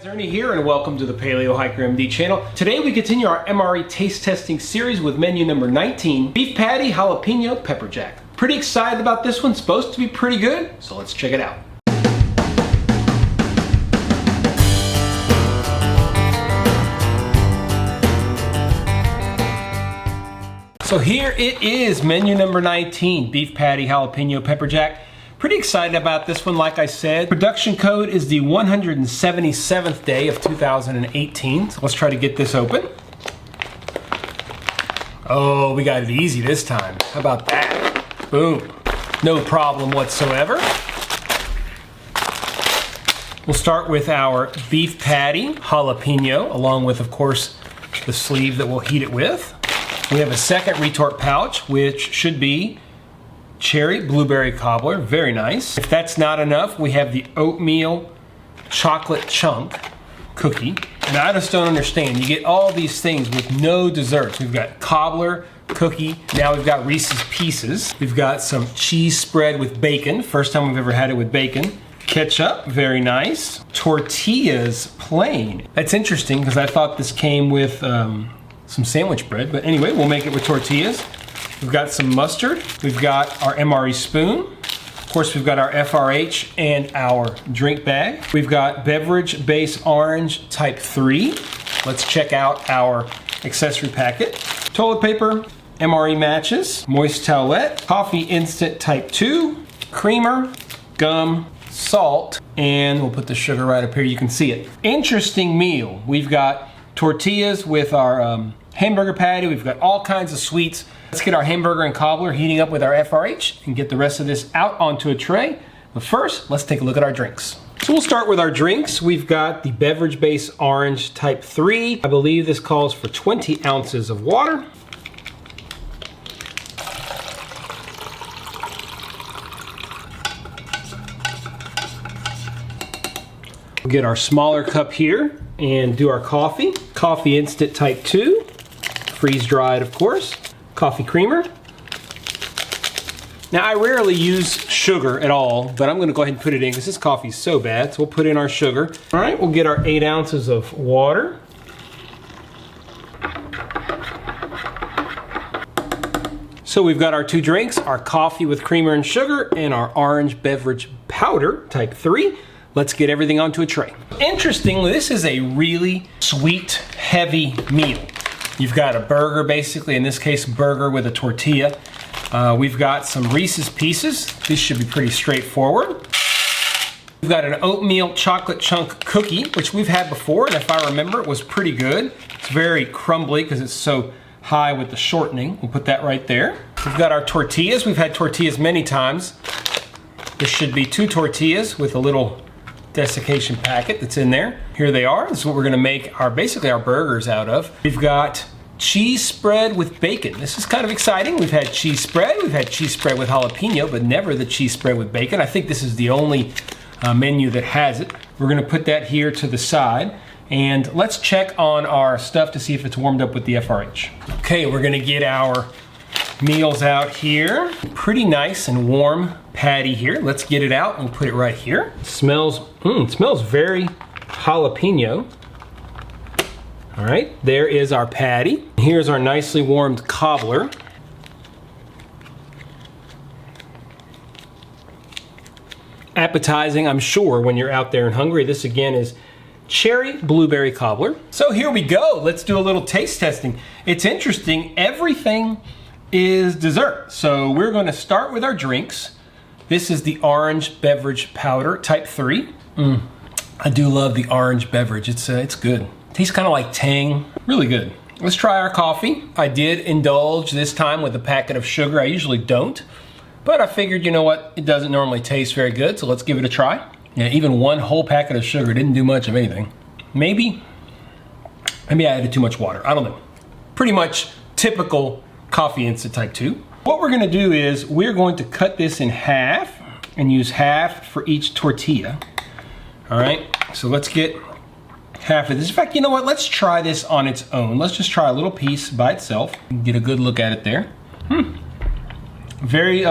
Ernie here and welcome to the Paleo Hiker MD channel. Today we continue our MRE taste testing series with menu number 19, beef patty jalapeno pepper jack. Pretty excited about this one, supposed to be pretty good, so let's check it out. So here it is, menu number 19, beef patty jalapeno pepper jack. Pretty excited about this one, like I said. Production code is the 177th day of 2018. So let's try to get this open. Oh, we got it easy this time. How about that? Boom. No problem whatsoever. We'll start with our beef patty jalapeno, along with, of course, the sleeve that we'll heat it with. We have a second retort pouch, which should be cherry blueberry cobbler, very nice. If that's not enough, we have the oatmeal chocolate chunk cookie. And I just don't understand, you get all these things with no desserts. We've got cobbler, cookie, now we've got Reese's Pieces. We've got some cheese spread with bacon, first time we've ever had it with bacon. Ketchup, very nice. Tortillas plain. That's interesting because I thought this came with some sandwich bread, but anyway, we'll make it with tortillas. We've got some mustard. We've got our MRE spoon. Of course, we've got our FRH and our drink bag. We've got beverage base orange type 3. Let's check out our accessory packet. Toilet paper, MRE matches, moist towelette, coffee instant type 2, creamer, gum, salt, and we'll put the sugar right up here. You can see it. Interesting meal. We've got tortillas with our hamburger patty. We've got all kinds of sweets. Let's get our hamburger and cobbler heating up with our FRH and get the rest of this out onto a tray. But first, let's take a look at our drinks. So we'll start with our drinks. We've got the beverage base orange type 3. I believe this calls for 20 ounces of water. We'll get our smaller cup here and do our coffee. Coffee instant type 2, freeze dried of course. Coffee creamer. Now I rarely use sugar at all, but I'm gonna go ahead and put it in because this coffee is so bad, so we'll put in our sugar. All right, we'll get our 8 ounces of water. So we've got our two drinks, our coffee with creamer and sugar, and our orange beverage powder, type 3. Let's get everything onto a tray. Interestingly, this is a really sweet, heavy meal. You've got a burger, basically, in this case, burger with a tortilla. We've got some Reese's Pieces. This should be pretty straightforward. We've got an oatmeal chocolate chunk cookie, which we've had before, and if I remember, it was pretty good. It's very crumbly because it's so high with the shortening. We'll put that right there. We've got our tortillas. We've had tortillas many times. This should be 2 tortillas with a little desiccation packet that's in there. Here they are. This is what we're gonna make basically our burgers out of. We've got cheese spread with bacon. This is kind of exciting. We've had cheese spread with jalapeno, but never the cheese spread with bacon. I think this is the only menu that has it. We're gonna put that here to the side, and let's check on our stuff to see if it's warmed up with the FRH. Okay, we're gonna get our meals out here. Pretty nice and warm patty here. Let's get it out and put it right here. It smells very jalapeno. All right, there is our patty. Here's our nicely warmed cobbler. Appetizing, I'm sure, when you're out there and hungry. This again is cherry blueberry cobbler. So here we go. Let's do a little taste testing. It's interesting, everything is dessert. So we're going to start with our drinks. This is the orange beverage powder type 3. I do love the orange beverage. It's good. Tastes kind of like Tang. Really good. Let's try our coffee. I did indulge this time with a packet of sugar. I usually don't, but I figured, you know what, it doesn't normally taste very good, so let's give it a try. Yeah, even one whole packet of sugar didn't do much of anything. Maybe I added too much water. I don't know. Pretty much typical coffee instant type 2. What we're gonna do is we're going to cut this in half and use half for each tortilla. All right, so let's get half of this. In fact, you know what? Let's try this on its own. Let's just try a little piece by itself and get a good look at it there. Very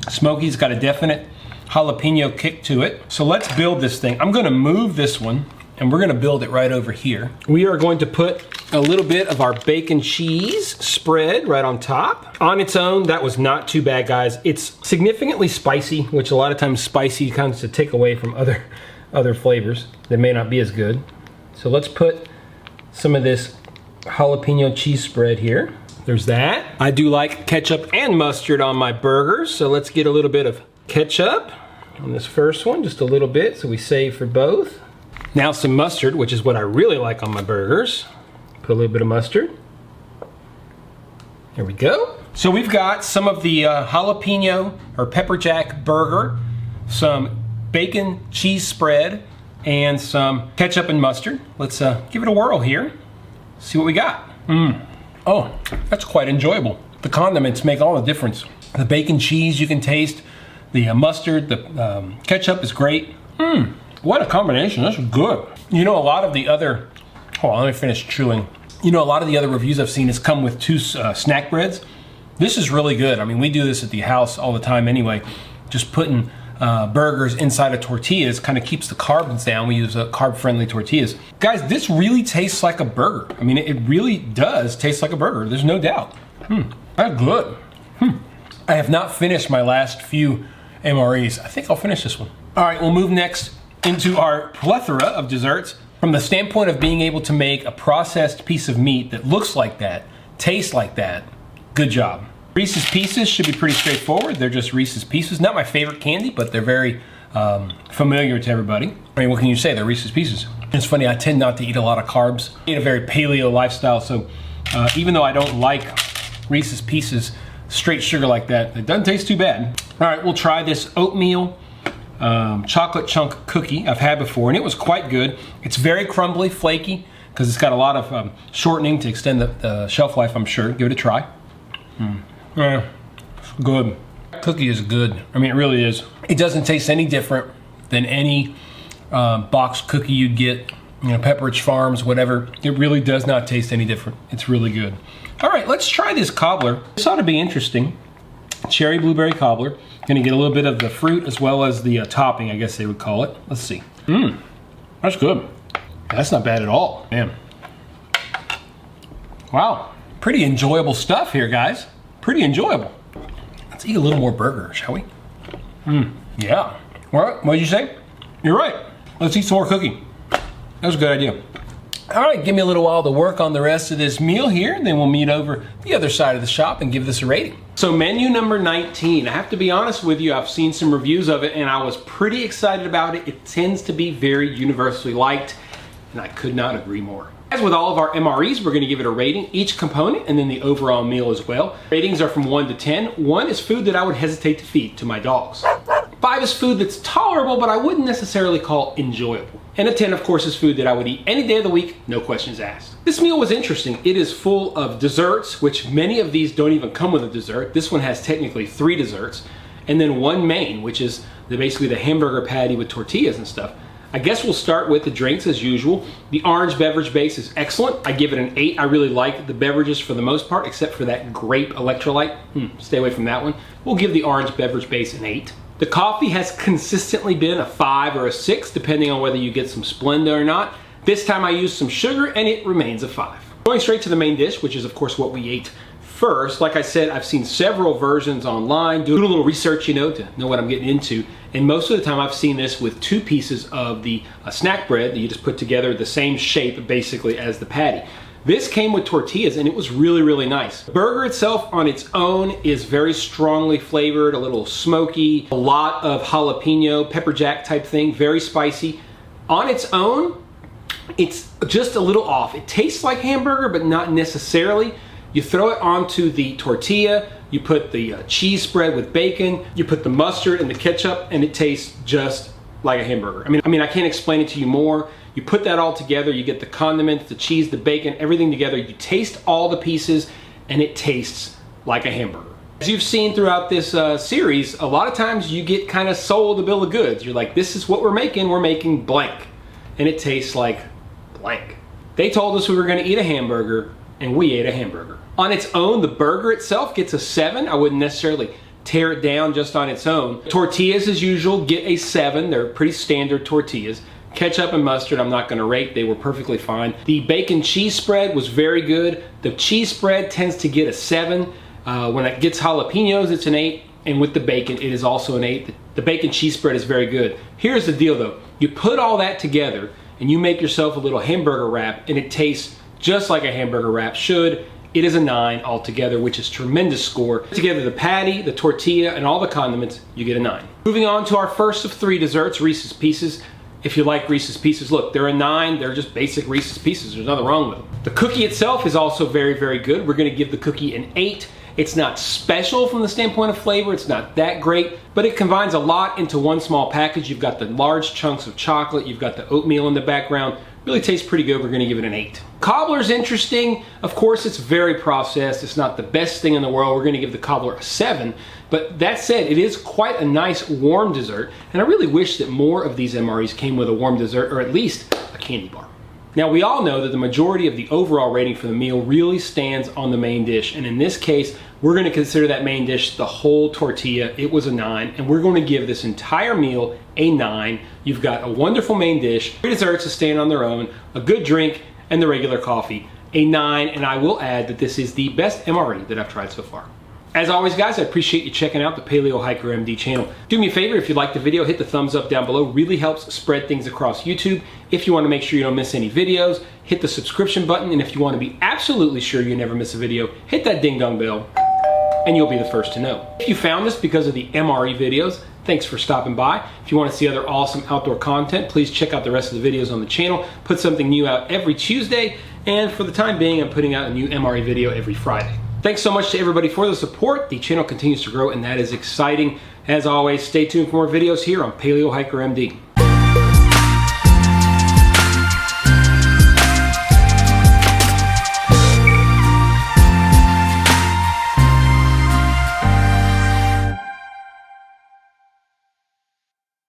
smoky. It's got a definite jalapeno kick to it. So let's build this thing. I'm gonna move this one and we're gonna build it right over here. We are going to put a little bit of our bacon cheese spread right on top. On its own, that was not too bad, guys. It's significantly spicy, which a lot of times spicy comes to take away from other flavors that may not be as good. So let's put some of this jalapeno cheese spread here. There's that. I do like ketchup and mustard on my burgers, so let's get a little bit of ketchup on this first one, just a little bit, so we save for both. Now some mustard, which is what I really like on my burgers. Put a little bit of mustard. There we go. So we've got some of the jalapeno or pepper jack burger, some bacon cheese spread, and some ketchup and mustard. Let's give it a whirl here. See what we got. Oh, that's quite enjoyable. The condiments make all the difference. The bacon cheese you can taste, the mustard, the ketchup is great. What a combination, that's good. You know, a lot of the other, hold on, let me finish chewing. You know, a lot of the other reviews I've seen has come with 2 snack breads. This is really good. I mean, we do this at the house all the time anyway. Just putting burgers inside of tortillas kind of keeps the carbs down. We use carb-friendly tortillas. Guys, this really tastes like a burger. I mean, it really does taste like a burger. There's no doubt. That's good. I have not finished my last few MREs. I think I'll finish this one. All right, we'll move next into our plethora of desserts. From the standpoint of being able to make a processed piece of meat that looks like that, tastes like that, good job. Reese's Pieces should be pretty straightforward. They're just Reese's Pieces. Not my favorite candy, but they're very familiar to everybody. I mean, what can you say? They're Reese's Pieces. It's funny, I tend not to eat a lot of carbs. I eat a very paleo lifestyle, so even though I don't like Reese's Pieces straight sugar like that, it doesn't taste too bad. All right, we'll try this oatmeal chocolate chunk cookie I've had before, and it was quite good. It's very crumbly, flaky, because it's got a lot of shortening to extend the shelf life, I'm sure. Give it a try. Yeah, it's good. Cookie is good. I mean, it really is. It doesn't taste any different than any boxed cookie you'd get, you know, Pepperidge Farms, whatever. It really does not taste any different. It's really good. All right, let's try this cobbler. This ought to be interesting. Cherry blueberry cobbler. Gonna get a little bit of the fruit as well as the topping, I guess they would call it. Let's see. That's good. That's not bad at all, man. Wow, pretty enjoyable stuff here, guys. Pretty enjoyable. Let's eat a little more burger, shall we? Yeah. All right, what did you say? You're right. Let's eat some more cookie. That was a good idea. All right, give me a little while to work on the rest of this meal here, and then we'll meet over the other side of the shop and give this a rating. So menu number 19, I have to be honest with you, I've seen some reviews of it and I was pretty excited about it. It tends to be very universally liked, and I could not agree more. As with all of our MREs, we're gonna give it a rating, each component, and then the overall meal as well. Ratings are from 1 to 10. 1 is food that I would hesitate to feed to my dogs. 5 is food that's tolerable, but I wouldn't necessarily call enjoyable. And a 10, of course, is food that I would eat any day of the week, no questions asked. This meal was interesting. It is full of desserts, which many of these don't even come with a dessert. This one has technically 3 desserts, and then 1 main, which is basically the hamburger patty with tortillas and stuff. I guess we'll start with the drinks as usual. The orange beverage base is excellent. I give it an 8. I really like the beverages for the most part, except for that grape electrolyte. Stay away from that one. We'll give the orange beverage base an 8. The coffee has consistently been a 5 or a 6, depending on whether you get some Splenda or not. This time I used some sugar and it remains a 5. Going straight to the main dish, which is of course what we ate first. Like I said, I've seen several versions online, doing a little research, you know, to know what I'm getting into. And most of the time I've seen this with 2 pieces of the snack bread that you just put together the same shape basically as the patty. This came with tortillas and it was really, really nice. The burger itself on its own is very strongly flavored, a little smoky, a lot of jalapeno, pepper jack type thing, very spicy. On its own, it's just a little off. It tastes like hamburger, but not necessarily. You throw it onto the tortilla, you put the cheese spread with bacon, you put the mustard and the ketchup, and it tastes just like a hamburger. I mean, I can't explain it to you more. You put that all together, you get the condiments, the cheese, the bacon, everything together. You taste all the pieces, and it tastes like a hamburger. As you've seen throughout this series, a lot of times you get kind of sold a bill of goods. You're like, this is what we're making blank. And it tastes like blank. They told us we were gonna eat a hamburger, and we ate a hamburger. On its own, the burger itself gets a 7. I wouldn't necessarily tear it down just on its own. Tortillas, as usual, get a 7. They're pretty standard tortillas. Ketchup and mustard, I'm not gonna rate. They were perfectly fine. The bacon cheese spread was very good. The cheese spread tends to get a 7. When it gets jalapenos, it's an 8. And with the bacon, it is also an 8. The bacon cheese spread is very good. Here's the deal though. You put all that together and you make yourself a little hamburger wrap, and it tastes just like a hamburger wrap should. It is a 9 altogether, which is tremendous score. Together the patty, the tortilla, and all the condiments, you get a 9. Moving on to our first of 3 desserts, Reese's Pieces. If you like Reese's Pieces, look, they're a 9. They're just basic Reese's Pieces. There's nothing wrong with them. The cookie itself is also very, very good. We're gonna give the cookie an 8. It's not special from the standpoint of flavor. It's not that great, but it combines a lot into one small package. You've got the large chunks of chocolate. You've got the oatmeal in the background. Really tastes pretty good. We're gonna give it an 8. Cobbler's interesting. Of course, it's very processed. It's not the best thing in the world. We're gonna give the cobbler a 7. But that said, it is quite a nice warm dessert. And I really wish that more of these MREs came with a warm dessert, or at least a candy bar. Now, we all know that the majority of the overall rating for the meal really stands on the main dish. And in this case, we're gonna consider that main dish the whole tortilla. It was a 9, and we're gonna give this entire meal a 9. You've got a wonderful main dish, 3 desserts to stand on their own, a good drink, and the regular coffee, a 9. And I will add that this is the best MRE that I've tried so far. As always, guys, I appreciate you checking out the Paleo Hiker MD channel. Do me a favor, if you like the video, hit the thumbs up down below. Really helps spread things across YouTube. If you want to make sure you don't miss any videos, hit the subscription button. And if you want to be absolutely sure you never miss a video, hit that ding dong bell and you'll be the first to know. If you found this because of the MRE videos, thanks for stopping by. If you want to see other awesome outdoor content, please check out the rest of the videos on the channel. Put something new out every Tuesday. And for the time being, I'm putting out a new MRE video every Friday. Thanks so much to everybody for the support. The channel continues to grow, and that is exciting. As always, stay tuned for more videos here on Paleo Hiker MD.